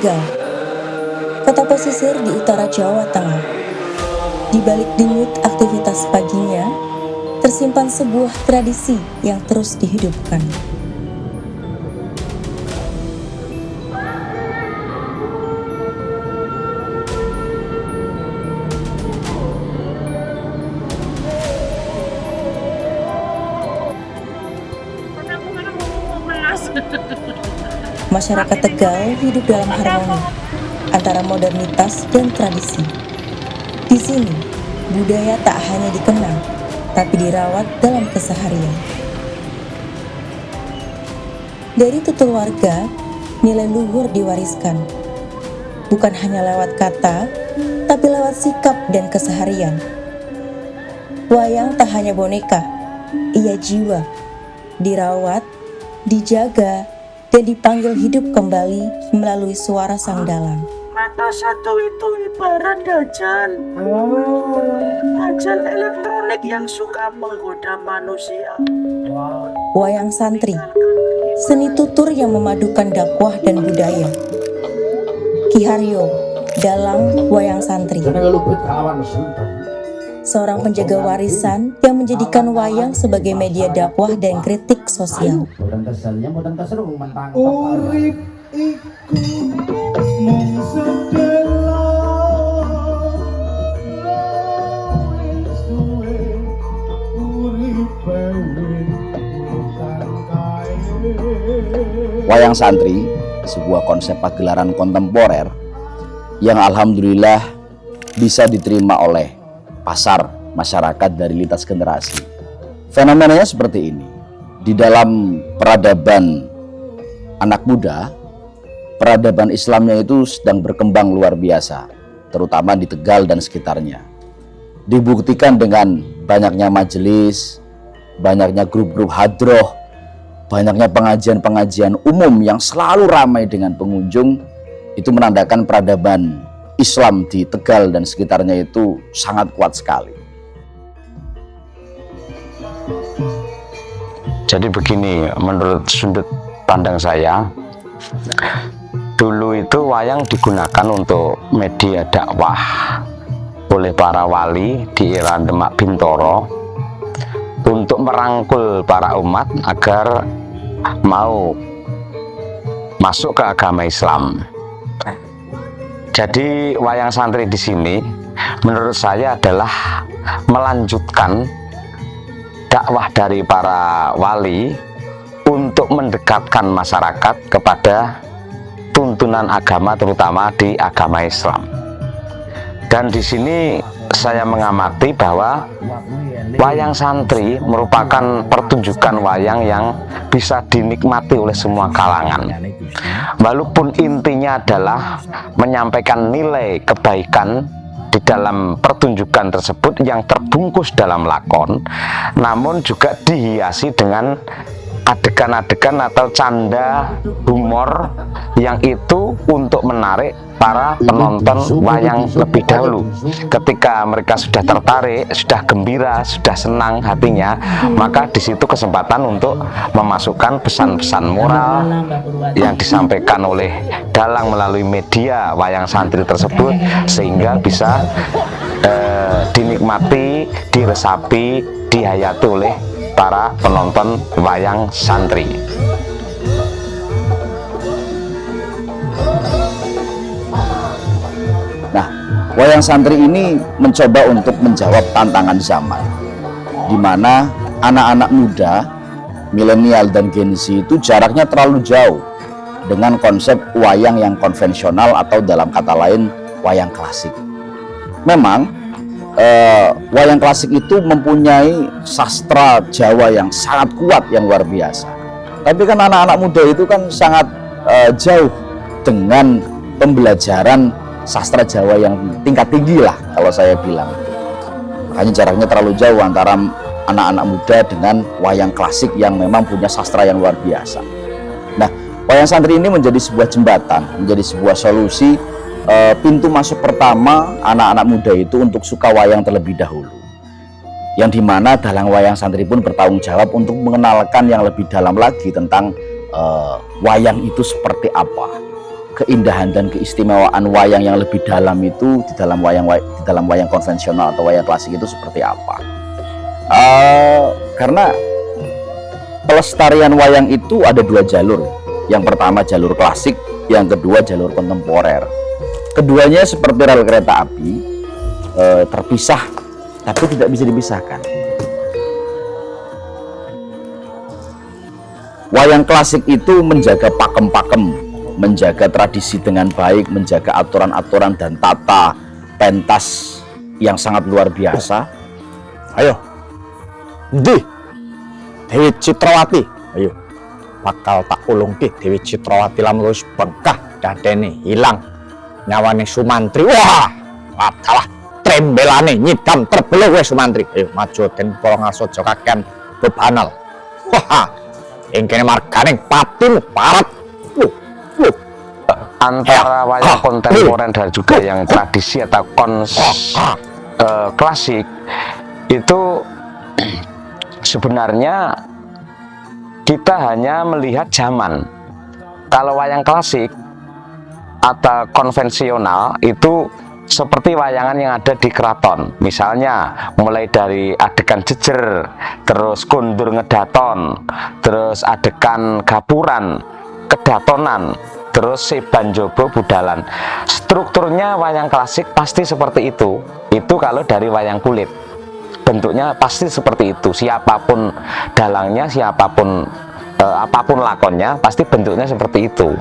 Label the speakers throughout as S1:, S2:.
S1: Tegal, kota pesisir di utara Jawa Tengah. Di balik denyut aktivitas paginya, tersimpan sebuah tradisi yang terus dihidupkan. Masyarakat Tegal hidup dalam harmoni antara modernitas dan tradisi. Di sini, budaya tak hanya dikenang, tapi dirawat dalam keseharian. Dari tutur warga, nilai luhur diwariskan. Bukan hanya lewat kata, tapi lewat sikap dan keseharian. Wayang tak hanya boneka, ia jiwa. Dirawat, dijaga, dan dipanggil hidup kembali melalui suara sang dalang.
S2: Mata satu itu ibarat dajjal. Dajjal elektronik yang suka menggoda manusia.
S1: Wayang santri, seni tutur yang memadukan dakwah dan budaya. Ki Haryo, dalang wayang santri, seorang penjaga warisan yang menjadikan wayang sebagai media dakwah dan kritik sosial.
S3: Urip iku mung sedelo wis duwe uripe wiwitan kae.
S4: Wayang santri, sebuah konsep pagelaran kontemporer yang alhamdulillah bisa diterima oleh pasar masyarakat dari lintas generasi. Fenomenanya seperti ini. Di dalam peradaban anak muda, peradaban Islamnya itu sedang berkembang luar biasa, terutama di Tegal dan sekitarnya. Dibuktikan dengan banyaknya majelis, banyaknya grup-grup hadroh, banyaknya pengajian-pengajian umum yang selalu ramai dengan pengunjung. Itu menandakan peradaban Islam di Tegal dan sekitarnya itu sangat kuat sekali.
S5: Jadi begini, menurut sudut pandang saya, dulu itu wayang digunakan untuk media dakwah oleh para wali di era Demak Bintoro untuk merangkul para umat agar mau masuk ke agama Islam. Jadi wayang santri di sini menurut saya adalah melanjutkan dakwah dari para wali untuk mendekatkan masyarakat kepada tuntunan agama, terutama di agama Islam. Dan di sini saya mengamati bahwa wayang santri merupakan pertunjukan wayang yang bisa dinikmati oleh semua kalangan. Walaupun intinya adalah menyampaikan nilai kebaikan di dalam pertunjukan tersebut yang terbungkus dalam lakon, namun juga dihiasi dengan adegan-adegan atau canda humor yang itu untuk menarik para penonton wayang lebih dahulu. Ketika mereka sudah tertarik, sudah gembira, sudah senang hatinya, maka di situ kesempatan untuk memasukkan pesan-pesan moral yang disampaikan oleh dalang melalui media wayang santri tersebut, sehingga bisa dinikmati, diresapi, dihayati oleh para penonton wayang santri.
S4: Nah, wayang santri ini mencoba untuk menjawab tantangan zaman, di mana anak-anak muda, milenial dan Gen Z itu jaraknya terlalu jauh dengan konsep wayang yang konvensional atau dalam kata lain wayang klasik. Memang wayang klasik itu mempunyai sastra Jawa yang sangat kuat, yang luar biasa. Tapi kan anak-anak muda itu kan sangat jauh dengan pembelajaran sastra Jawa yang tingkat tinggi lah kalau saya bilang. Makanya jaraknya terlalu jauh antara anak-anak muda dengan wayang klasik yang memang punya sastra yang luar biasa. Nah, wayang santri ini menjadi sebuah jembatan, menjadi sebuah solusi, pintu masuk pertama anak-anak muda itu untuk suka wayang terlebih dahulu, yang dimana dalang wayang santri pun bertanggung jawab untuk mengenalkan yang lebih dalam lagi tentang wayang itu seperti apa. keindahan dan keistimewaan wayang yang lebih dalam itu di dalam wayang konvensional atau wayang klasik itu seperti apa. Karena pelestarian wayang itu ada dua jalur. Yang pertama jalur klasik, yang kedua jalur kontemporer. Keduanya seperti rel kereta api, terpisah tapi tidak bisa dipisahkan. Wayang klasik itu menjaga pakem-pakem, menjaga tradisi dengan baik, menjaga aturan-aturan dan tata pentas yang sangat luar biasa.
S6: Ayo, Dewi Citrawati, ayo, bakal tak ulungke Dewi Citrawati lamun wis bengkah dadene hilang nyawane Sumantri. Wah, adalah trembelane nyidam terbeleh wis Sumantri. Ayo maju den para ngasoja kakean bebanal. Wah, ing kene marganing patimu parep.
S5: Antara wayang kontemporer dan juga yang tradisi atau klasik itu sebenarnya kita hanya melihat zaman. Kalau wayang klasik atau konvensional itu seperti wayangan yang ada di keraton, misalnya mulai dari adegan jejer, terus kundur ngedaton, terus adegan gapuran, kedatonan, terus seban jobo budalan. Strukturnya wayang klasik pasti seperti itu kalau dari wayang kulit bentuknya pasti seperti itu, siapapun dalangnya, siapapun apapun lakonnya pasti bentuknya seperti itu.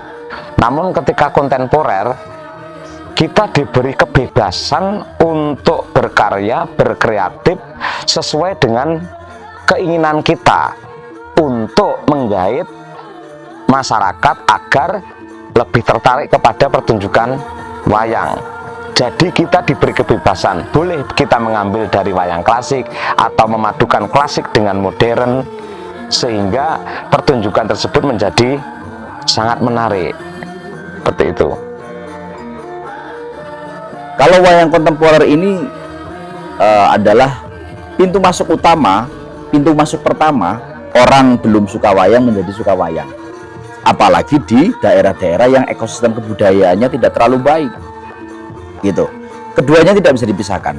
S5: Namun ketika kontemporer kita diberi kebebasan untuk berkarya, berkreatif sesuai dengan keinginan kita untuk menggait masyarakat agar lebih tertarik kepada pertunjukan wayang. Jadi kita diberi kebebasan, boleh kita mengambil dari wayang klasik atau memadukan klasik dengan modern sehingga pertunjukan tersebut menjadi sangat menarik. Seperti itu.
S4: Kalau wayang kontemporer ini adalah pintu masuk utama, pintu masuk pertama orang belum suka wayang menjadi suka wayang. Apalagi di daerah-daerah yang ekosistem kebudayaannya tidak terlalu baik, gitu. Keduanya tidak bisa dipisahkan.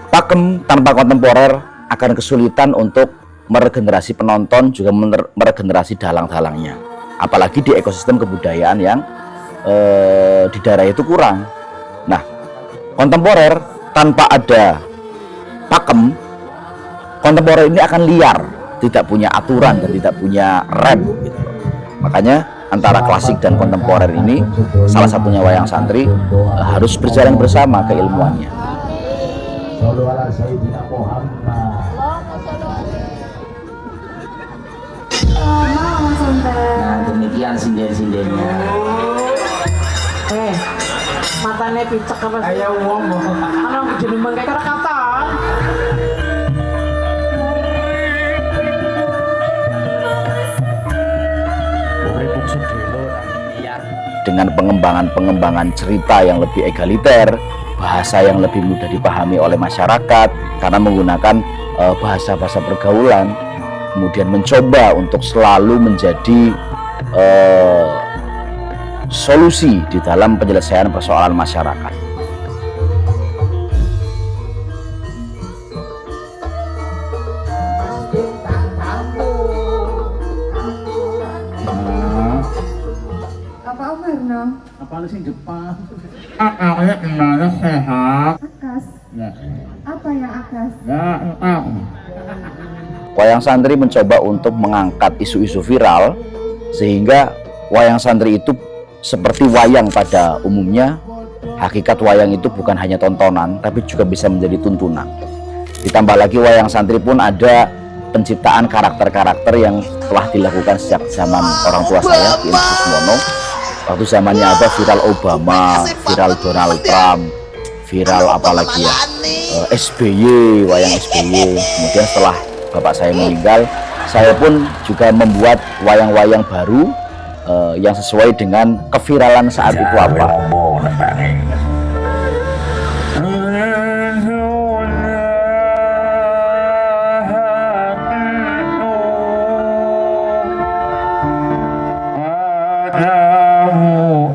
S4: Pakem tanpa kontemporer akan kesulitan untuk meregenerasi penonton, juga meregenerasi dalang-dalangnya. Apalagi di ekosistem kebudayaan yang di daerah itu kurang. Nah, kontemporer tanpa ada pakem, kontemporer ini akan liar, tidak punya aturan dan tidak punya rem, gitu. Makanya antara klasik dan kontemporer ini, salah satunya wayang santri, harus berjalan bersama keilmuannya.
S7: Nah, demikian sinden-sindennya.
S2: Matanya picek apa sih? Ayo wong ana jeneng kayak kata-kata.
S4: Dengan pengembangan cerita yang lebih egaliter, bahasa yang lebih mudah dipahami oleh masyarakat karena menggunakan bahasa-bahasa pergaulan, kemudian mencoba untuk selalu menjadi solusi di dalam penyelesaian persoalan masyarakat.
S3: Apa sih Jepang? Akalnya gimana sehat?
S8: Akas.
S3: Ya.
S8: Apa yang akas?
S3: Ya, tahu.
S4: Wayang santri mencoba untuk mengangkat isu-isu viral sehingga wayang santri itu seperti wayang pada umumnya. Hakikat wayang itu bukan hanya tontonan tapi juga bisa menjadi tuntunan. Ditambah lagi wayang santri pun ada penciptaan karakter-karakter yang telah dilakukan sejak zaman orang tua saya di Institut Mono. Waktu zamannya ada viral Obama, viral Donald Trump, viral apalagi ya, SBY, wayang SBY. Kemudian setelah bapak saya meninggal, saya pun juga membuat wayang-wayang baru yang sesuai dengan keviralan saat itu apa.
S3: Adamu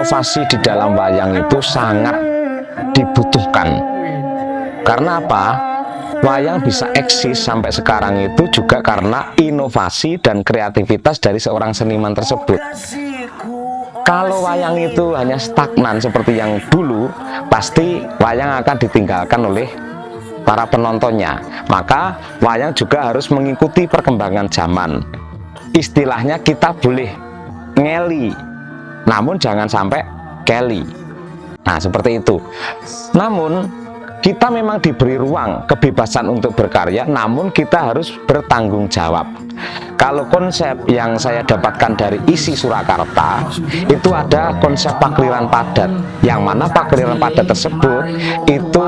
S5: inovasi di dalam wayang itu sangat dibutuhkan. Karena apa? Wayang bisa eksis sampai sekarang itu juga karena inovasi dan kreativitas dari seorang seniman tersebut. Kalau wayang itu hanya stagnan seperti yang dulu, pasti wayang akan ditinggalkan oleh para penontonnya. Maka wayang juga harus mengikuti perkembangan zaman. Istilahnya kita boleh ngeli, namun jangan sampai keli. Nah, seperti itu. Namun kita memang diberi ruang kebebasan untuk berkarya, namun kita harus bertanggung jawab. Kalau konsep yang saya dapatkan dari isi Surakarta, itu ada konsep pakliran padat, yang mana pakliran padat tersebut itu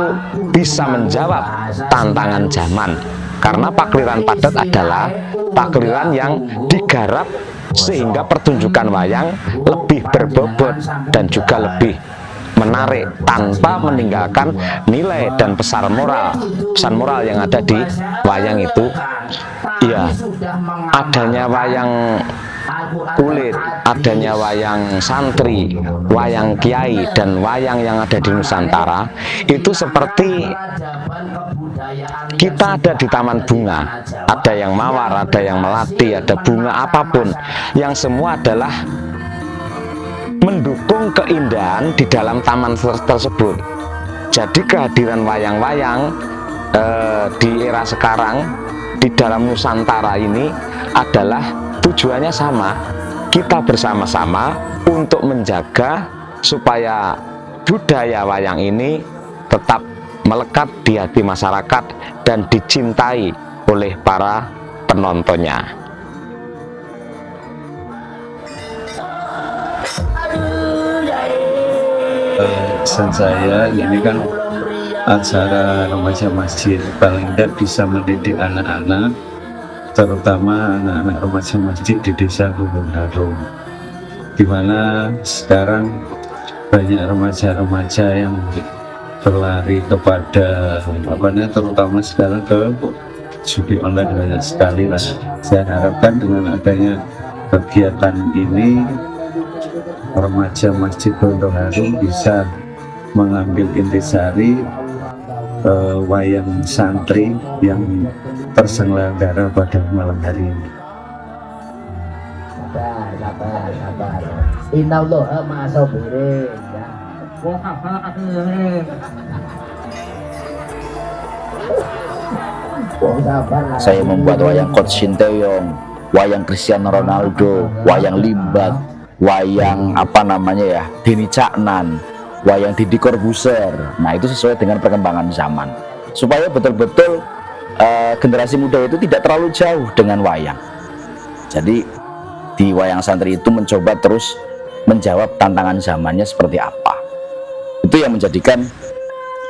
S5: bisa menjawab tantangan zaman. Karena pakliran padat adalah pakliran yang digarap sehingga pertunjukan wayang lebih berbobot dan juga lebih menarik tanpa meninggalkan nilai dan pesan moral yang ada di wayang itu. Ya, adanya wayang kulit, adanya wayang santri, wayang kiai, dan wayang yang ada di Nusantara itu seperti kita ada di taman bunga, ada yang mawar, ada yang melati, ada bunga apapun, yang semua adalah mendukung keindahan di dalam taman tersebut. Jadi kehadiran wayang-wayang di era sekarang di dalam Nusantara ini adalah tujuannya sama, kita bersama-sama untuk menjaga supaya budaya wayang ini tetap melekat di hati masyarakat dan dicintai oleh para penontonnya.
S8: Pesan saya ini kan acara remaja masjid, paling tidak bisa mendidik anak-anak, terutama anak-anak remaja masjid di desa Gunung Harum, di mana sekarang banyak remaja-remaja yang berlari kepada terutama sekarang ke judi online banyak sekali lah. Saya harapkan dengan adanya kegiatan ini remaja Masjid Gunung Harum bisa mengambil intisari wayang santri yang terselenggara pada malam hari ini.
S7: Sabar. Innallaha ma'as-sabirin ya.
S4: Saya membuat wayang Coach Sinteyong, wayang Cristiano Ronaldo, wayang Limbat, wayang Denny Caknan, wayang Didi Corbuzier. Nah, itu sesuai dengan perkembangan zaman, supaya betul-betul generasi muda itu tidak terlalu jauh dengan wayang. Jadi di wayang santri itu mencoba terus menjawab tantangan zamannya seperti apa. Itu yang menjadikan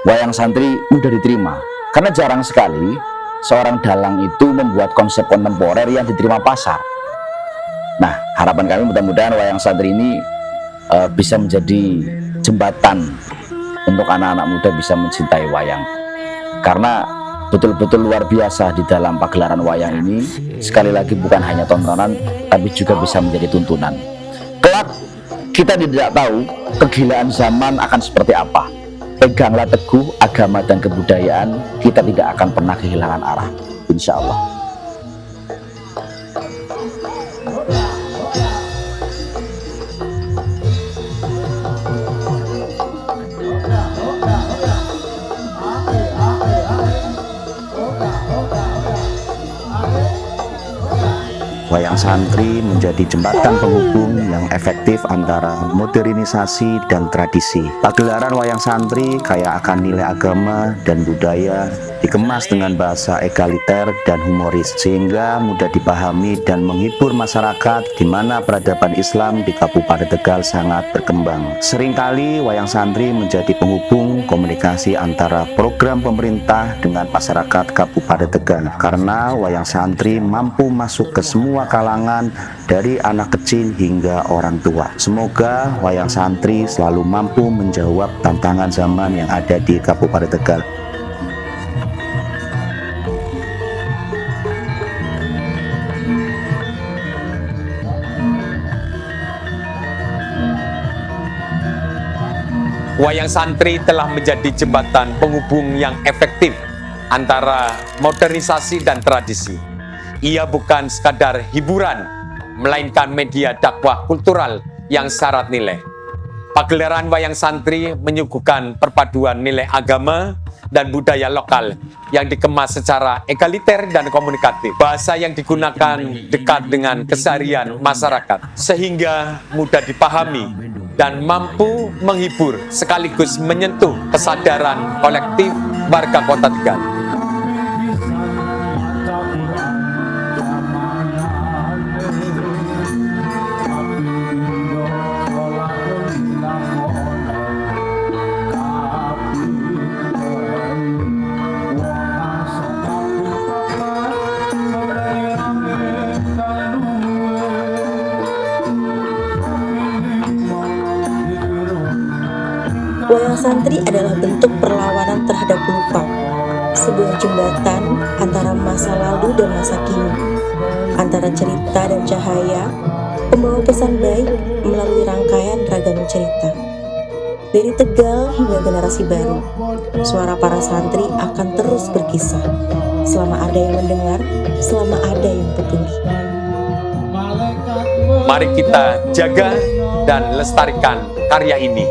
S4: wayang santri mudah diterima, karena jarang sekali seorang dalang itu membuat konsep kontemporer yang diterima pasar. Nah, harapan kami mudah-mudahan wayang santri ini bisa menjadi jembatan untuk anak-anak muda bisa mencintai wayang, karena betul-betul luar biasa di dalam pagelaran wayang ini. Sekali lagi, bukan hanya tontonan, tapi juga bisa menjadi tuntunan. Kelak kita tidak tahu kegilaan zaman akan seperti apa. Peganglah teguh agama dan kebudayaan, kita tidak akan pernah kehilangan arah, insya Allah.
S9: Wayang santri menjadi jembatan penghubung yang efektif antara modernisasi dan tradisi. Pagelaran wayang santri kaya akan nilai agama dan budaya, dikemas dengan bahasa egaliter dan humoris, sehingga mudah dipahami dan menghibur masyarakat, di mana peradaban Islam di Kabupaten Tegal sangat berkembang. Seringkali wayang santri menjadi penghubung komunikasi antara program pemerintah dengan masyarakat Kabupaten Tegal, karena wayang santri mampu masuk ke semua kalangan, dari anak kecil hingga orang tua. Semoga wayang santri selalu mampu menjawab tantangan zaman yang ada di Kabupaten Tegal.
S10: Wayang santri telah menjadi jembatan penghubung yang efektif antara modernisasi dan tradisi. Ia bukan sekadar hiburan, melainkan media dakwah kultural yang syarat nilai. Pagelaran wayang santri menyuguhkan perpaduan nilai agama dan budaya lokal yang dikemas secara egaliter dan komunikatif. Bahasa yang digunakan dekat dengan keseharian masyarakat, sehingga mudah dipahami dan mampu menghibur sekaligus menyentuh kesadaran kolektif warga Kota Tegal.
S1: Wayang santri adalah bentuk perlawanan terhadap lupa, sebuah jembatan antara masa lalu dan masa kini, antara cerita dan cahaya, pembawa pesan baik melalui rangkaian ragam cerita. Dari Tegal hingga generasi baru, suara para santri akan terus berkisah, selama ada yang mendengar, selama ada yang peduli.
S10: Mari kita jaga dan lestarikan karya ini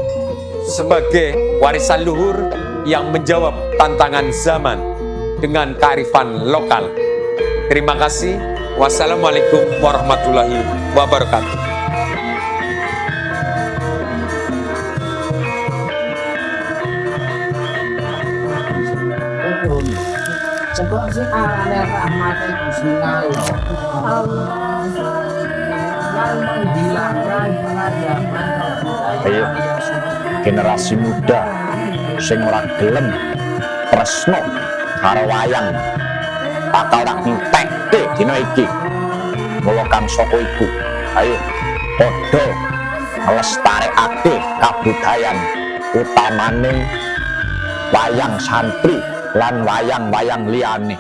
S10: sebagai warisan luhur yang menjawab tantangan zaman dengan kearifan lokal. Terima kasih. Wassalamualaikum warahmatullahi wabarakatuh.
S7: Sebab si arane rahmate Gusti Allah. Yang menghilangkan peradaban.
S6: Ayo, generasi muda sing ora gelem tresno karo wayang bakal tak entekke dina iki. Mula kang saka iku, ayo padha nglestarekake kabudayan utamane wayang santri lan wayang-wayang liyane.